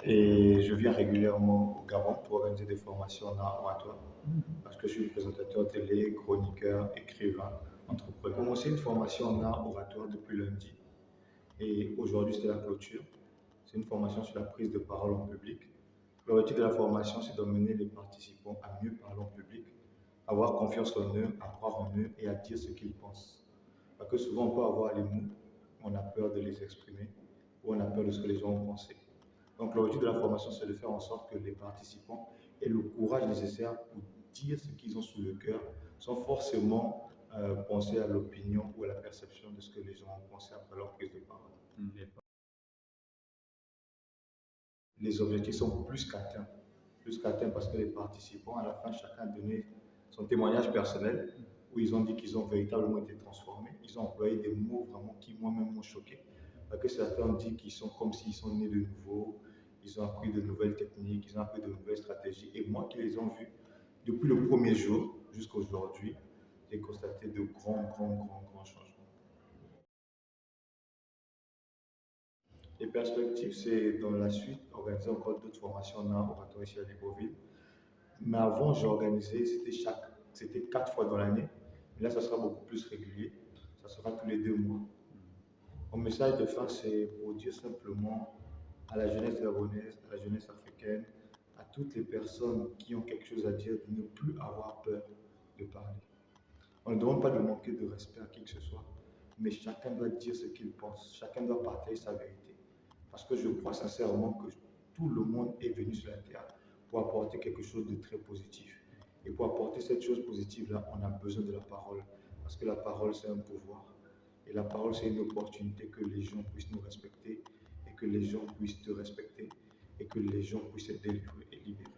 Et je viens régulièrement au Gabon pour organiser des formations en art oratoire parce que je suis présentateur télé, chroniqueur, écrivain, entrepreneur. J'ai commencé une formation en art oratoire depuis lundi et aujourd'hui c'est la clôture. C'est une formation sur la prise de parole en public. L'objectif de la formation, c'est d'emmener les participants à mieux parler en public, avoir confiance en eux, à croire en eux et à dire ce qu'ils pensent. Parce que souvent, on peut avoir les mots, on a peur de les exprimer ou on a peur de ce que les gens vont penser. Donc, l'objectif de la formation, c'est de faire en sorte que les participants aient le courage nécessaire pour dire ce qu'ils ont sous le cœur, sans forcément penser à l'opinion ou à la perception de ce que les gens vont penser après leur prise de parole. Les objectifs sont plus qu'atteints parce que les participants, à la fin, chacun a donné son témoignage personnel où ils ont dit qu'ils ont véritablement été transformés. Ils ont employé des mots vraiment qui moi-même m'ont choqué. Parce que certains ont dit qu'ils sont comme s'ils sont nés de nouveau, ils ont appris de nouvelles techniques, ils ont appris de nouvelles stratégies. Et moi qui les ai vus depuis le premier jour jusqu'à aujourd'hui, j'ai constaté de grands changements. Les perspectives, c'est dans la suite organiser encore d'autres formations en art oratoire ici à Libreville. Mais avant, j'organisais, c'était 4 fois dans l'année. Mais là, ça sera beaucoup plus régulier. Ça sera tous les 2 mois. Mon message de fin, c'est pour dire simplement à la jeunesse gabonaise, à la jeunesse africaine, à toutes les personnes qui ont quelque chose à dire, de ne plus avoir peur de parler. On ne demande pas de manquer de respect à qui que ce soit, mais chacun doit dire ce qu'il pense, chacun doit partager sa vérité. Parce que je crois sincèrement que tout le monde est venu sur la terre pour apporter quelque chose de très positif. Et pour apporter cette chose positive-là, on a besoin de la parole. Parce que la parole, c'est un pouvoir. Et la parole, c'est une opportunité que les gens puissent nous respecter, et que les gens puissent te respecter, et que les gens puissent être délivrés et libérés.